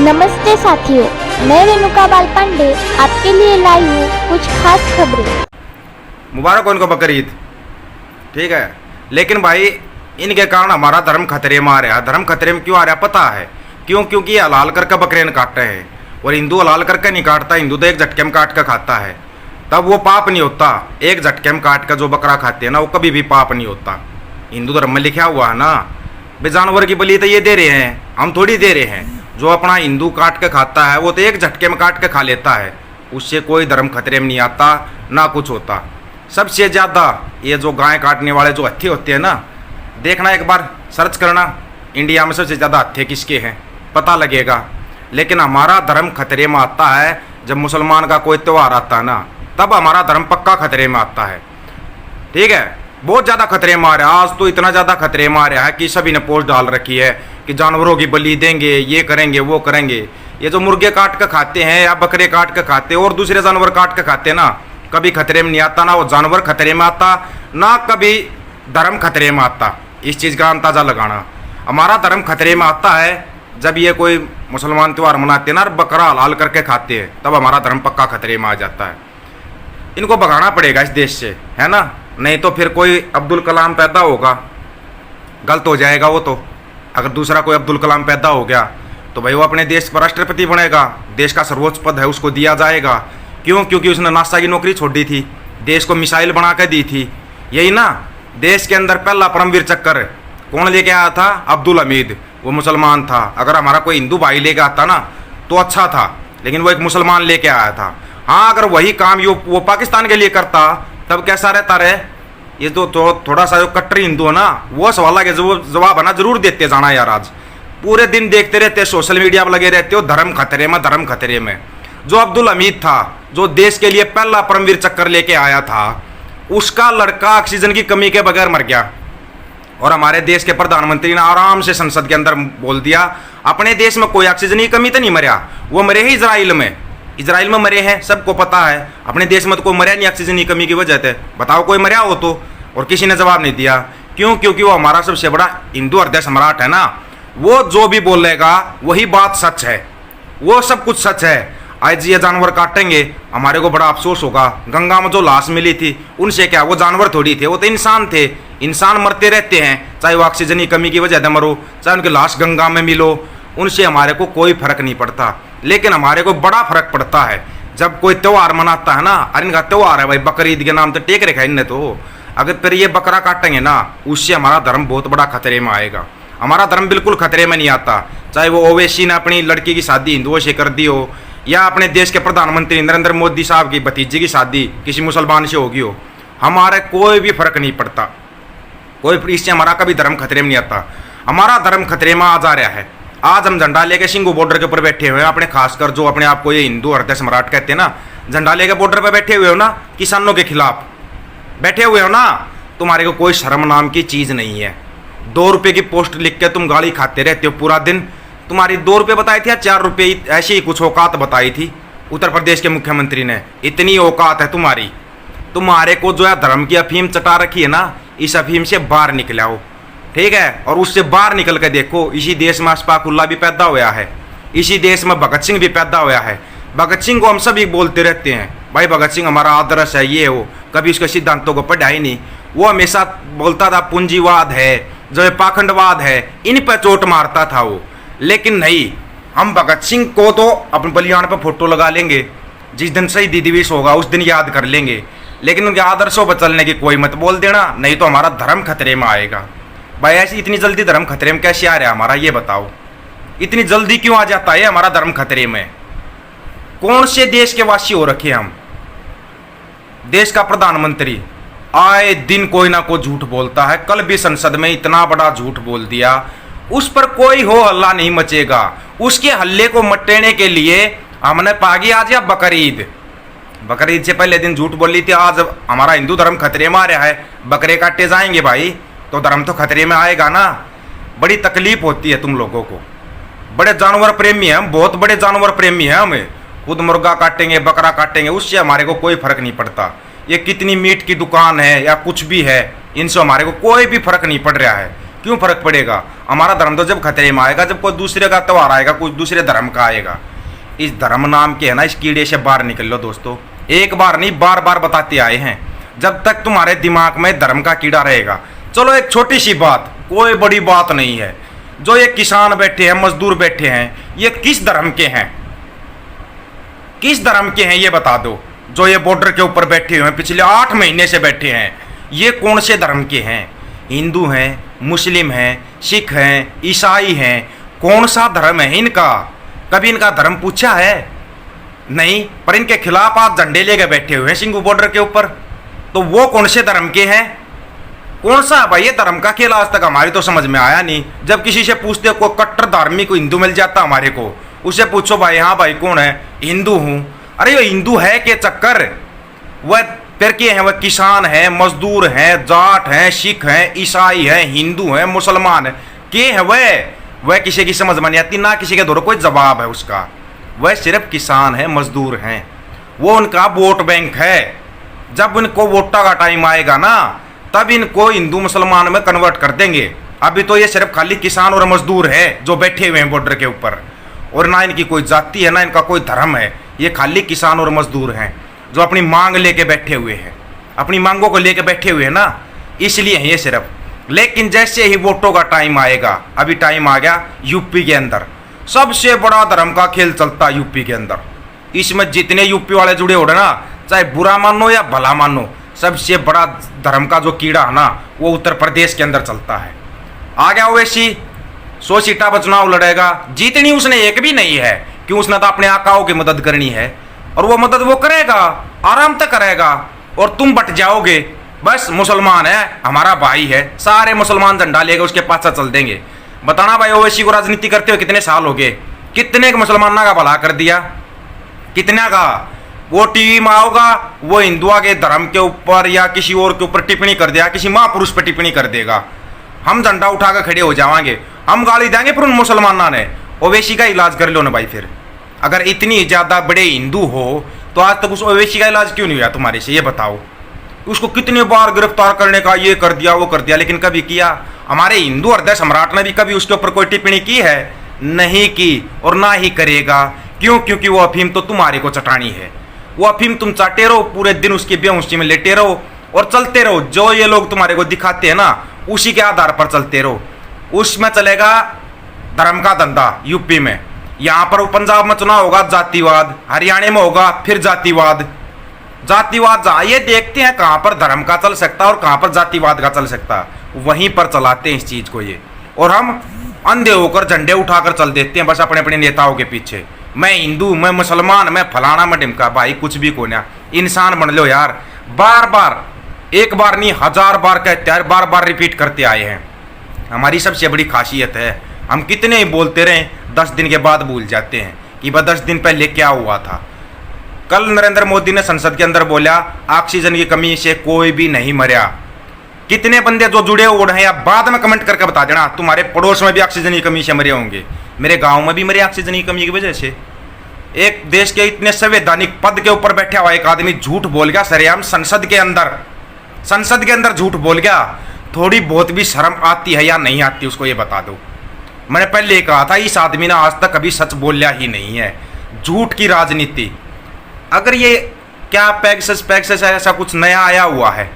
नमस्ते साथियों, मैं रेणुका बाल पांडे आपके लिए लाई हूँ कुछ खास खबरें। मुबारक हो इनको बकरीद, ठीक है। लेकिन भाई इनके कारण हमारा धर्म खतरे में आ रहा है। धर्म खतरे में क्यों आ रहा है पता है? क्योंकि ये हलाल करके बकरे काटते हैं और हिंदू हलाल करके नहीं काटता। हिंदू तो एक झटके में काट कर खाता है, तब वो पाप नहीं होता। एक झटके में काट कर जो बकरा खाते हैं ना, वो कभी भी पाप नहीं होता। हिंदू धर्म में लिखा हुआ है ना, बे जानवर की बलि तो ये दे रहे हैं, हम थोड़ी दे रहे हैं। जो अपना हिंदू काट के खाता है वो तो एक झटके में काट के खा लेता है, उससे कोई धर्म खतरे में नहीं आता ना कुछ होता। सबसे ज़्यादा ये जो गाय काटने वाले जो हत्थे होते हैं ना, देखना एक बार सर्च करना, इंडिया में सबसे ज़्यादा हत्थे किसके हैं पता लगेगा। लेकिन हमारा धर्म खतरे में आता है जब मुसलमान का कोई त्यौहार आता है ना, तब हमारा धर्म पक्का खतरे में आता है, ठीक है। बहुत ज़्यादा खतरे में आ रहा है, आज तो इतना ज़्यादा खतरे में आ रहा है कि सभी ने पोस्ट डाल रखी है कि जानवरों की बलि देंगे, ये करेंगे वो करेंगे। ये जो मुर्गे काट कर खाते हैं या बकरे काट कर खाते हैं और दूसरे जानवर काट कर खाते हैं ना, कभी खतरे में नहीं आता। ना वो जानवर खतरे में आता, ना कभी धर्म खतरे में आता। इस चीज़ का अंदाज़ा लगाना। हमारा धर्म खतरे में आता है जब ये कोई मुसलमान त्यौहार मनाते हैं ना, बकरा हलाल करके खाते हैं, तब हमारा धर्म पक्का खतरे में आ जाता है। इनको भगाना पड़ेगा इस देश से, है ना। नहीं तो फिर कोई अब्दुल कलाम पैदा होगा, गलत हो जाएगा वो तो। अगर दूसरा कोई अब्दुल कलाम पैदा हो गया तो भाई वो अपने देश का राष्ट्रपति बनेगा, देश का सर्वोच्च पद है उसको दिया जाएगा। क्यों? क्योंकि उसने नासा की नौकरी छोड़ दी थी, देश को मिसाइल बना कर दी थी। यही ना, देश के अंदर पहला परमवीर चक्र कौन लेके आया था? अब्दुल हमीद, वो मुसलमान था। अगर हमारा कोई हिंदू भाई लेके आता ना तो अच्छा था, लेकिन वो एक मुसलमान लेके आया था। हाँ, अगर वही काम वो पाकिस्तान के लिए करता तब कैसा रहता रहे? ये तो थोड़ा सा जो कट्टर हिंदू है ना, वो सवाल के जवाब है ना जरूर देते जाना यार। आज पूरे दिन देखते रहते, सोशल मीडिया पर लगे रहते हो, धर्म खतरे में धर्म खतरे में। जो अब्दुल हमीद था, जो देश के लिए पहला परमवीर चक्र लेके आया था, उसका लड़का ऑक्सीजन की कमी के बगैर मर गया। और हमारे देश के प्रधानमंत्री ने आराम से संसद के अंदर बोल दिया अपने देश में कोई ऑक्सीजन की कमी तो नहीं मरा, वो मरे ही इजराइल में मरे हैं, सबको पता है। अपने देश में तो कोई मरा नहीं ऑक्सीजन की कमी की वजह से, बताओ कोई मरा हो तो। और किसी ने जवाब नहीं दिया। क्यों? क्योंकि वो हमारा सबसे बड़ा हिंदू हृदय सम्राट है ना, वो जो भी बोलेगा वही बात सच है, वो सब कुछ सच है। आज ये जानवर काटेंगे, हमारे को बड़ा अफसोस होगा। गंगा में जो लाश मिली थी, उनसे क्या, वो जानवर थोड़ी थे, वो तो इंसान थे। इंसान मरते रहते हैं, चाहे वो ऑक्सीजन की कमी की वजह से मरो, चाहे उनकी लाश गंगा में मिलो, उनसे हमारे को कोई फर्क नहीं पड़ता। लेकिन हमारे को बड़ा फर्क पड़ता है जब कोई त्यौहार मनाता है ना। अरे इनका त्यौहार है भाई, बकरीद के नाम तो टेक रखा है इनने तो। अगर फिर ये बकरा काटेंगे ना, उससे हमारा धर्म बहुत बड़ा खतरे में आएगा। हमारा धर्म बिल्कुल खतरे में नहीं आता। चाहे वो ओवैसी ने अपनी लड़की की शादी हिंदुओं से कर दी हो, या अपने देश के प्रधानमंत्री नरेंद्र मोदी साहब की भतीजी की शादी किसी मुसलमान से होगी हो, हमारे कोई भी फर्क नहीं पड़ता। कोई इससे हमारा कभी धर्म खतरे में नहीं आता। हमारा धर्म खतरे में आ जा रहा है। आज हम झंडा लेके सिंगू बॉर्डर के ऊपर बैठे हुए हैं। अपने खासकर जो अपने आप को ये हिंदू हृदय सम्राट कहते हैं ना, झंडा लेके बॉर्डर पर बैठे हुए हो ना, किसानों के खिलाफ बैठे हुए हो ना। तुम्हारे को कोई शर्म नाम की चीज़ नहीं है। 2 रुपये की पोस्ट लिख के तुम गाली खाते रहते हो पूरा दिन। तुम्हारी 2 रुपये बताए थे या 4 रुपये, ऐसी ही कुछ औकात बताई थी उत्तर प्रदेश के मुख्यमंत्री ने। इतनी औकात है तुम्हारी। तुम्हारे को जो है धर्म की अफीम चटा रखी है ना, इस अफीम से बाहर निकल आओ, ठीक है। और उससे बाहर निकल के देखो, इसी देश में अशफाकुल्ला भी पैदा हुआ है, इसी देश में भगत सिंह भी पैदा हुआ है। भगत सिंह को हम सभी बोलते रहते हैं भाई भगत सिंह हमारा आदर्श है, ये हो, कभी उसके सिद्धांतों को पढ़ा ही नहीं। वो हमेशा बोलता था पूंजीवाद है, जो है पाखंडवाद है, इन पर चोट मारता था वो। लेकिन नहीं, हम भगत सिंह को तो अपने बलियान पर फोटो लगा लेंगे, जिस दिन शहीदी दिवस होगा उस दिन याद कर लेंगे, लेकिन उनके आदर्शों पर चलने की कोई मत बोल देना, नहीं तो हमारा धर्म खतरे में आएगा। भाई ऐसी इतनी जल्दी धर्म खतरे में कैसे आ रहा है हमारा, ये बताओ। इतनी जल्दी क्यों आ जाता है हमारा धर्म खतरे में? कौन से देश के वासी हो रखे हम? देश का प्रधानमंत्री आए दिन कोई ना कोई झूठ बोलता है। कल भी संसद में इतना बड़ा झूठ बोल दिया, उस पर कोई हो हल्ला नहीं मचेगा। उसके हल्ले को मटेने के लिए हमने पागी आज या बकरीद से पहले दिन झूठ बोली थी। आज हमारा हिंदू धर्म खतरे में आ रहा है, बकरे काटे जाएंगे भाई, तो धर्म तो खतरे में आएगा ना। बड़ी तकलीफ होती है तुम लोगों को। बड़े जानवर प्रेमी हैं हम, बहुत बड़े जानवर प्रेमी हैं हमें। खुद मुर्गा काटेंगे, बकरा काटेंगे, उससे हमारे को कोई फर्क नहीं पड़ता। ये कितनी मीट की दुकान है या कुछ भी है, इनसे हमारे को कोई भी फर्क नहीं पड़ रहा है। क्यों फर्क पड़ेगा? हमारा धर्म तो जब खतरे में आएगा जब कोई दूसरे का त्यौहार आएगा, कोई दूसरे धर्म का आएगा। इस धर्म नाम के है ना, इस कीड़े से बाहर निकल लो दोस्तों। एक बार नहीं, बार बार बताते आए हैं। जब तक तुम्हारे दिमाग में धर्म का कीड़ा रहेगा। चलो एक छोटी सी बात, कोई बड़ी बात नहीं है, जो ये किसान बैठे हैं, मजदूर बैठे हैं, ये किस धर्म के हैं? किस धर्म के हैं ये बता दो। जो ये बॉर्डर के ऊपर बैठे हुए हैं, पिछले 8 महीने से बैठे हैं, ये कौन से धर्म के हैं? हिंदू हैं, मुस्लिम हैं, सिख हैं, ईसाई हैं? कौन सा धर्म है इनका? कभी इनका धर्म पूछा है? नहीं। पर इनके खिलाफ आप झंडे लेके बैठे हुए हैं सिंगू बॉर्डर के ऊपर, तो वो कौन से धर्म के हैं? कौन सा भाई ये धर्म का खेल? आज तक हमारी तो समझ में आया नहीं। जब किसी से पूछते कोई कट्टर धार्मिक हिंदू मिल जाता हमारे को, उससे पूछो भाई हाँ भाई कौन है? हिंदू हूँ। अरे ये हिंदू है के चक्कर, वह फिर के हैं? वह किसान है, मजदूर हैं, जाट हैं, सिख हैं, ईसाई हैं, हिंदू हैं, मुसलमान है, के है वह किसी की समझ में नहीं आती, ना किसी के द्वारा कोई जवाब है उसका। वह सिर्फ किसान है, मजदूर हैं, वो उनका वोट बैंक है। जब उनको वोटा का टाइम आएगा ना, तब इनको हिंदू मुसलमान में कन्वर्ट कर देंगे। अभी तो ये सिर्फ खाली किसान और मजदूर है जो बैठे हुए हैं बॉर्डर के ऊपर, और ना इनकी कोई जाति है, ना इनका कोई धर्म है। ये खाली किसान और मजदूर हैं जो अपनी मांग लेके बैठे हुए हैं, अपनी मांगों को लेके बैठे हुए हैं ना, इसलिए हैं ये सिर्फ। लेकिन जैसे ही वोटों का टाइम आएगा, अभी टाइम आ गया यूपी के अंदर, सबसे बड़ा धर्म का खेल चलता है यूपी के अंदर। इसमें जितने यूपी वाले जुड़े हो रहे ना, चाहे बुरा मानो या भला मानो, सबसे बड़ा धर्म का जो कीड़ा है ना, वो उत्तर प्रदेश के अंदर चलता है। आ गया ओवैसी, 100 सीटा पर चुनाव लड़ेगा, जीतनी उसने एक भी नहीं है। क्यों? उसने तो अपने आकाओं की मदद करनी है, और वो मदद वो करेगा, आराम तक करेगा, और तुम बट जाओगे। बस मुसलमान है, हमारा भाई है, सारे मुसलमान झंडा लेके उसके पास चल देंगे। बताना भाई ओवैसी को राजनीति करते हुए कितने साल हो गए? कितने मुसलमानों का भला कर दिया? कितना का? वो टीवी में आओगा, वो हिंदुआ के धर्म के ऊपर या किसी और के ऊपर टिप्पणी कर देगा, किसी महापुरुष पर टिप्पणी कर देगा, हम झंडा उठाकर खड़े हो जाएंगे, हम गाली देंगे फिर उन मुसलमानों ने। ओवैसी का इलाज कर लो ना भाई। फिर अगर इतनी ज़्यादा बड़े हिंदू हो तो आज तक उस ओवैसी का इलाज क्यों नहीं हुआ तुम्हारे से? ये बताओ। उसको कितने बार गिरफ्तार करने का ये कर दिया वो कर दिया, लेकिन कभी किया? हमारे हिंदू हृदय सम्राट ने भी कभी उसके ऊपर कोई टिप्पणी की है? नहीं की, और ना ही करेगा। क्यों? क्योंकि वो अफीम तो तुम्हारे को चटानी है। वो अफीम तुम चाटे रहो, पूरे दिन उसकी बेहोशी में लेटे रहो और चलते रहो। जो ये लोग तुम्हारे को दिखाते हैं ना, उसी के आधार पर चलते रहो। उसमें चलेगा धर्म का धंधा यूपी में। यहाँ पर पंजाब में चुनाव होगा जातिवाद, हरियाणा में होगा फिर जातिवाद। जातिवाद जहाँ ये देखते हैं कहाँ पर धर्म का चल सकता है और कहाँ पर जातिवाद का चल सकता है, वहीं पर चलाते हैं इस चीज़ को ये। और हम अंधे होकर झंडे उठाकर चल देते हैं बस अपने अपने नेताओं के पीछे। मैं हिंदू, मैं मुसलमान, मैं फलाना, मैं ढिमका। भाई कुछ भी को ना, इंसान बन लो यार। बार बार, एक बार नहीं 1000 बार कहते हैं, बार बार रिपीट करते आए हैं। हमारी सबसे बड़ी खासियत है, हम कितने ही बोलते रहें, 10 दिन के बाद भूल जाते हैं कि वह 10 दिन पहले क्या हुआ था। कल नरेंद्र मोदी ने संसद के अंदर बोला, ऑक्सीजन की कमी से कोई भी नहीं मरा। कितने बंदे जो जुड़े हुए हैं, या बाद में कमेंट करके बता देना, तुम्हारे पड़ोस में भी ऑक्सीजन की कमी से मरे होंगे। मेरे गांव में भी मरे ऑक्सीजन की कमी की वजह से। एक देश के इतने संवैधानिक पद के ऊपर बैठा हुआ एक आदमी झूठ बोल गया सरेआम संसद के अंदर झूठ बोल गया। थोड़ी बहुत भी शर्म आती है या नहीं आती, उसको ये बता दो। मैंने पहले ही कहा था, इस आदमी ने आज तक कभी सच बोलिया ही नहीं है। झूठ की राजनीति। अगर ये क्या पैक्सेस ऐसा कुछ नया आया हुआ है,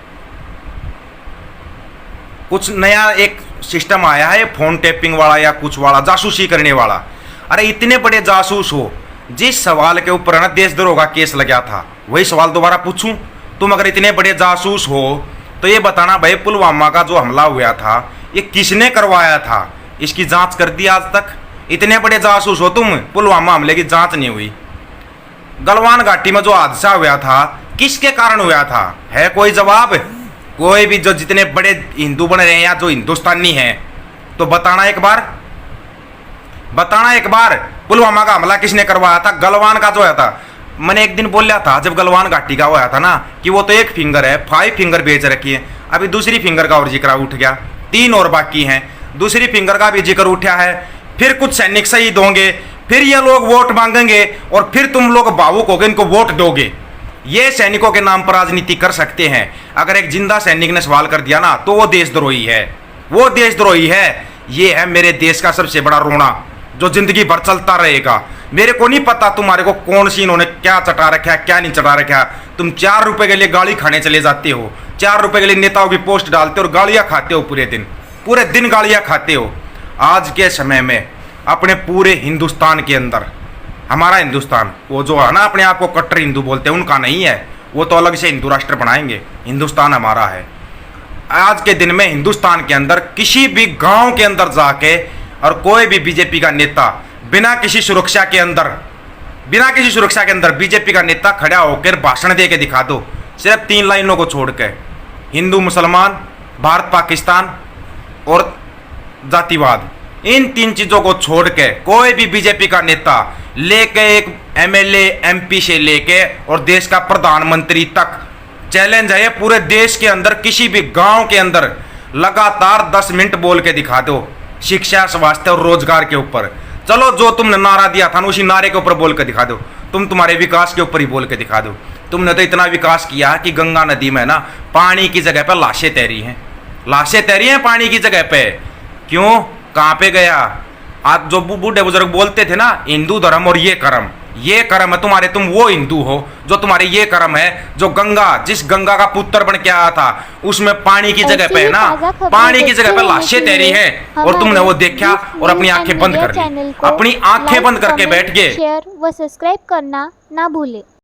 कुछ नया एक सिस्टम आया है, फोन टैपिंग वाला या कुछ वाला, जासूसी करने वाला। अरे इतने बड़े जासूस हो, जिस सवाल के ऊपर ना देशद्रोह का केस लगा था, वही सवाल दोबारा पूछूं? तुम अगर इतने बड़े जासूस हो तो ये बताना भाई, पुलवामा का जो हमला हुआ था ये किसने करवाया था? इसकी जांच कर दी आज तक? इतने बड़े जासूस हो तुम, पुलवामा हमले की जांच नहीं हुई। गलवान घाटी में जो हादसा हुआ था किसके कारण हुआ था? है कोई जवाब? कोई भी जो जितने बड़े हिंदू बन रहे हैं या जो हिंदुस्तानी हैं, तो बताना एक बार पुलवामा का हमला किसने करवाया था? गलवान का जो हुआ था। मैंने एक दिन बोला था जब गलवान घाटी का हुआ था ना, कि वो तो एक फिंगर है, 5 फिंगर बेच रखी है। अभी दूसरी फिंगर का और जिक्र उठ गया, 3 और बाकी हैं। दूसरी फिंगर का भी जिक्र उठा है। फिर कुछ सैनिक शहीद होंगे, फिर ये लोग वोट मांगेंगे और फिर तुम लोग भावुक होगे, इनको वोट दोगे। ये सैनिकों के नाम पर राजनीति कर सकते हैं। अगर एक जिंदा सैनिक ने सवाल कर दिया ना, तो वो देशद्रोही है, वो देशद्रोही है। ये है मेरे देश का सबसे बड़ा रोना, जो जिंदगी भर चलता रहेगा। मेरे को नहीं पता तुम्हारे को कौन सी इन्होंने क्या चटा रखा है, क्या नहीं चटा रखा है। तुम 4 रुपए के लिए गाली खाने चले जाते हो, 4 रुपए के लिए नेताओं की पोस्ट डालते हो और गालियां खाते हो, पूरे दिन गालियां खाते हो। आज के समय में अपने पूरे हिंदुस्तान के अंदर, हमारा हिंदुस्तान, वो जो है ना अपने आप को कट्टर हिंदू बोलते हैं, उनका नहीं है। वो तो अलग से हिंदू राष्ट्र बनाएंगे, हिंदुस्तान हमारा है। आज के दिन में हिंदुस्तान के अंदर किसी भी गांव के अंदर जाके और कोई भी बीजेपी का नेता बिना किसी सुरक्षा के अंदर बीजेपी का नेता खड़ा होकर भाषण दे के दिखा दो, सिर्फ 3 लाइनों को छोड़ के, हिंदू मुसलमान, भारत पाकिस्तान और जातिवाद, इन 3 चीजों को छोड़ के कोई भी बीजेपी का नेता लेके, एक एमएलए एमपी से लेके और देश का प्रधानमंत्री तक, चैलेंज है ये पूरे देश के अंदर, किसी भी गांव के अंदर लगातार 10 मिनट बोल के दिखा दो शिक्षा, स्वास्थ्य और रोजगार के ऊपर। चलो जो तुमने नारा दिया था ना, उसी नारे के ऊपर बोल के दिखा दो। तुम्हारे विकास के ऊपर ही बोल के दिखा दो। तुमने तो इतना विकास किया कि गंगा नदी में ना पानी की जगह पर लाशें तैरी हैं पानी की जगह पे। क्यों? कहाँ पे गया? आज जो बूढ़े बुजुर्ग बोलते थे ना, हिंदू धर्म और ये कर्म है तुम्हारे, तुम वो हिंदू हो जो तुम्हारे ये कर्म है, जो जिस गंगा का पुत्र बन के आया था, उसमें पानी की जगह पे है ना, पानी की जगह पे लाशें तैरी हैं, और तुमने वो देखा और अपनी आंखें बंद कर ली, अपनी आंखें बंद करके बैठ गए। शेयर व सब्सक्राइब करना ना भूले।